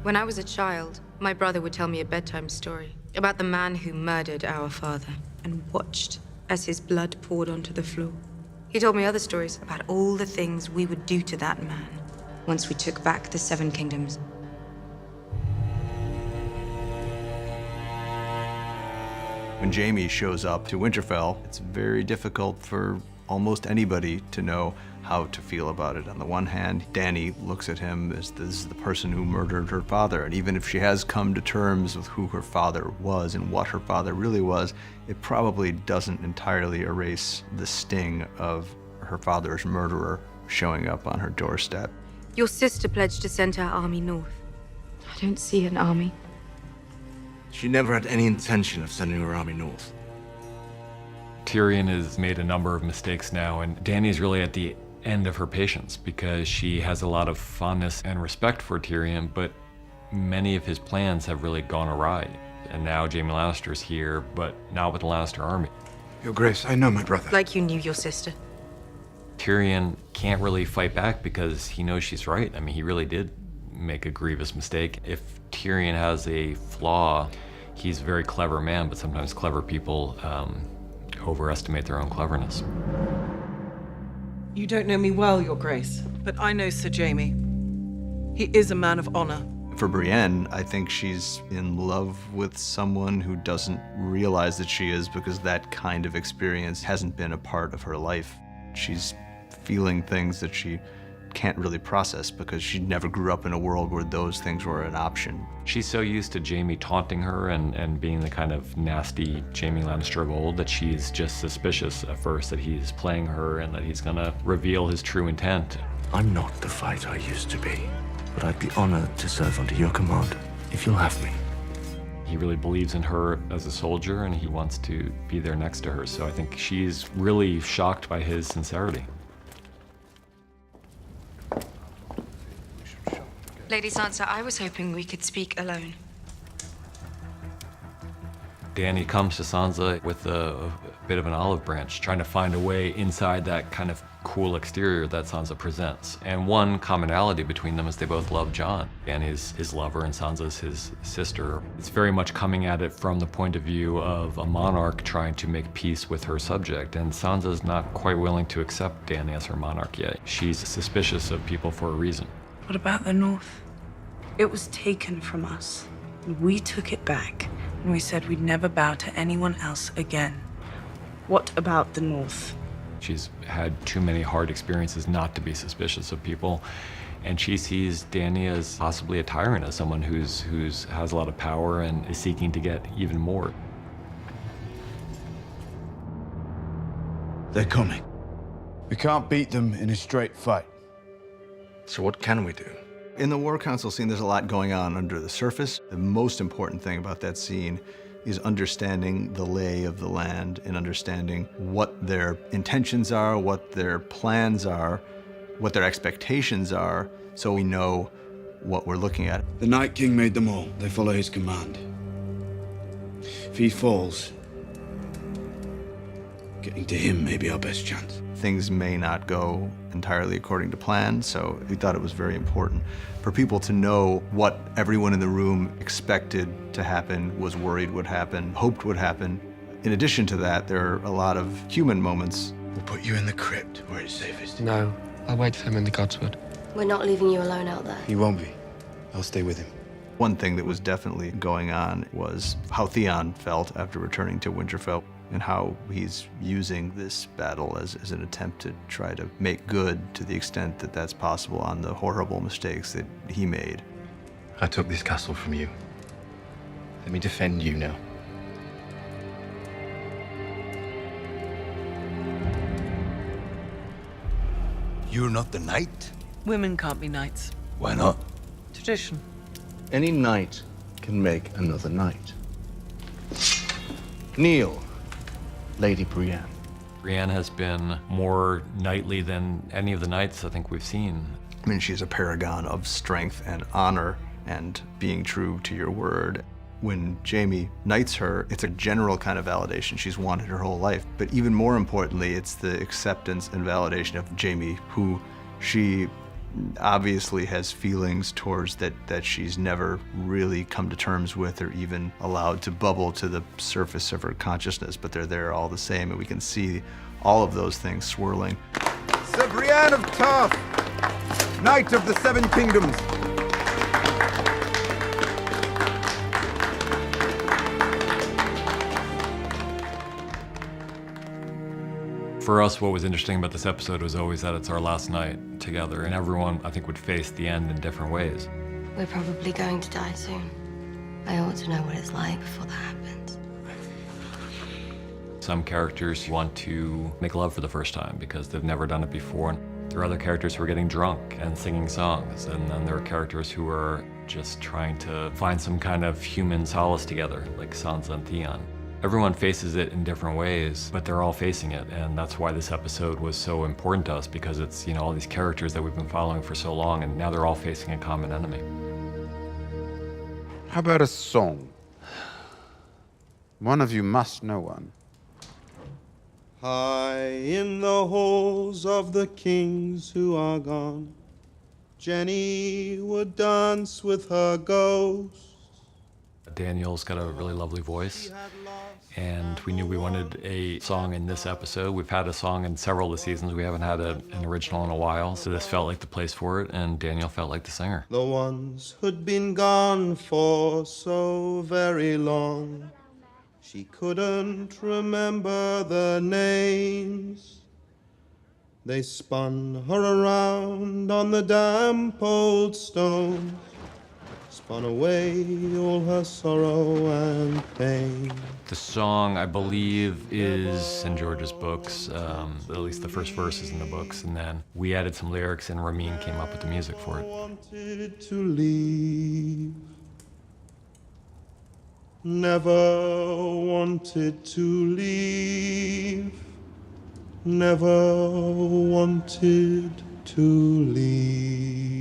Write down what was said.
When I was a child, my brother would tell me a bedtime story about the man who murdered our father and watched as his blood poured onto the floor. He told me other stories about all the things we would do to that man once we took back the Seven Kingdoms. When Jaime shows up to Winterfell, it's very difficult for almost anybody to know how to feel about it. On the one hand, Dany looks at him as this is the person who murdered her father, and even if she has come to terms with who her father was and what her father really was, it probably doesn't entirely erase the sting of her father's murderer showing up on her doorstep. Your sister pledged to send her army north. I don't see an army. She never had any intention of sending her army north. Tyrion has made a number of mistakes now, and Dany's really at the end of her patience because she has a lot of fondness and respect for Tyrion, but many of his plans have really gone awry. And now Jaime Lannister's here, but not with the Lannister army. Your Grace, I know my brother. Like you knew your sister. Tyrion can't really fight back because he knows she's right. I mean, he really did make a grievous mistake. If Tyrion has a flaw, he's a very clever man, but sometimes clever people overestimate their own cleverness. You don't know me well, Your Grace, but I know Sir Jaime. He is a man of honor. For Brienne, I think she's in love with someone who doesn't realize that she is because that kind of experience hasn't been a part of her life. She's feeling things that she can't really process because she never grew up in a world where those things were an option. She's so used to Jaime taunting her and being the kind of nasty Jaime Lannister of old that she's just suspicious at first that he's playing her and that he's gonna reveal his true intent. I'm not the fighter I used to be, but I'd be honored to serve under your command, if you'll have me. He really believes in her as a soldier and he wants to be there next to her, so I think she's really shocked by his sincerity. Lady Sansa, I was hoping we could speak alone. Dany comes to Sansa with a bit of an olive branch, trying to find a way inside that kind of cool exterior that Sansa presents. And one commonality between them is they both love Jon. Dany's his lover and Sansa's his sister. It's very much coming at it from the point of view of a monarch trying to make peace with her subject. And Sansa's not quite willing to accept Dany as her monarch yet. She's suspicious of people for a reason. What about the North? It was taken from us. And we took it back, and we said we'd never bow to anyone else again. What about the North? She's had too many hard experiences not to be suspicious of people, and she sees Dany as possibly a tyrant, as someone who's has a lot of power and is seeking to get even more. They're coming. We can't beat them in a straight fight. So what can we do? In the War Council scene, there's a lot going on under the surface. The most important thing about that scene is understanding the lay of the land and understanding what their intentions are, what their plans are, what their expectations are, so we know what we're looking at. The Night King made them all. They follow his command. If he falls, getting to him may be our best chance. Things may not go entirely according to plan, so we thought it was very important for people to know what everyone in the room expected to happen, was worried would happen, hoped would happen. In addition to that, there are a lot of human moments. We'll put you in the crypt where it's safest. No, I'll wait for him in the Godswood. We're not leaving you alone out there. He won't be. I'll stay with him. One thing that was definitely going on was how Theon felt after returning to Winterfell and how he's using this battle as an attempt to try to make good to the extent that that's possible on the horrible mistakes that he made. I took this castle from you. Let me defend you now. You're not the knight? Women can't be knights. Why not? Tradition. Any knight can make another knight. Kneel, Lady Brienne. Brienne has been more knightly than any of the knights I think we've seen. I mean, she's a paragon of strength and honor and being true to your word. When Jaime knights her, it's a general kind of validation she's wanted her whole life. But even more importantly, it's the acceptance and validation of Jaime, who she obviously has feelings towards that she's never really come to terms with or even allowed to bubble to the surface of her consciousness, but they're there all the same, and we can see all of those things swirling. Sir Brienne of Tarth, Knight of the Seven Kingdoms. For us, what was interesting about this episode was always that it's our last night together, and everyone, I think, would face the end in different ways. We're probably going to die soon. I ought to know what it's like before that happens. Some characters want to make love for the first time because they've never done it before. There are other characters who are getting drunk and singing songs, and then there are characters who are just trying to find some kind of human solace together, like Sansa and Theon. Everyone faces it in different ways, but they're all facing it, and that's why this episode was so important to us, because it's, all these characters that we've been following for so long, and now they're all facing a common enemy. How about a song? One of you must know one. High in the halls of the kings who are gone, Jenny would dance with her ghost. Daniel's got a really lovely voice, and we knew we wanted a song in this episode. We've had a song in several of the seasons. We haven't had an original in a while, so this felt like the place for it, and Daniel felt like the singer. The ones who'd been gone for so very long, she couldn't remember their names. They spun her around on the damp old stones, spun away all her sorrow and pain. The song, I believe, is in George's books, at least the first verse is in the books, and then we added some lyrics and Ramin came up with the music for it. Wanted to leave, never wanted to leave, never wanted to leave.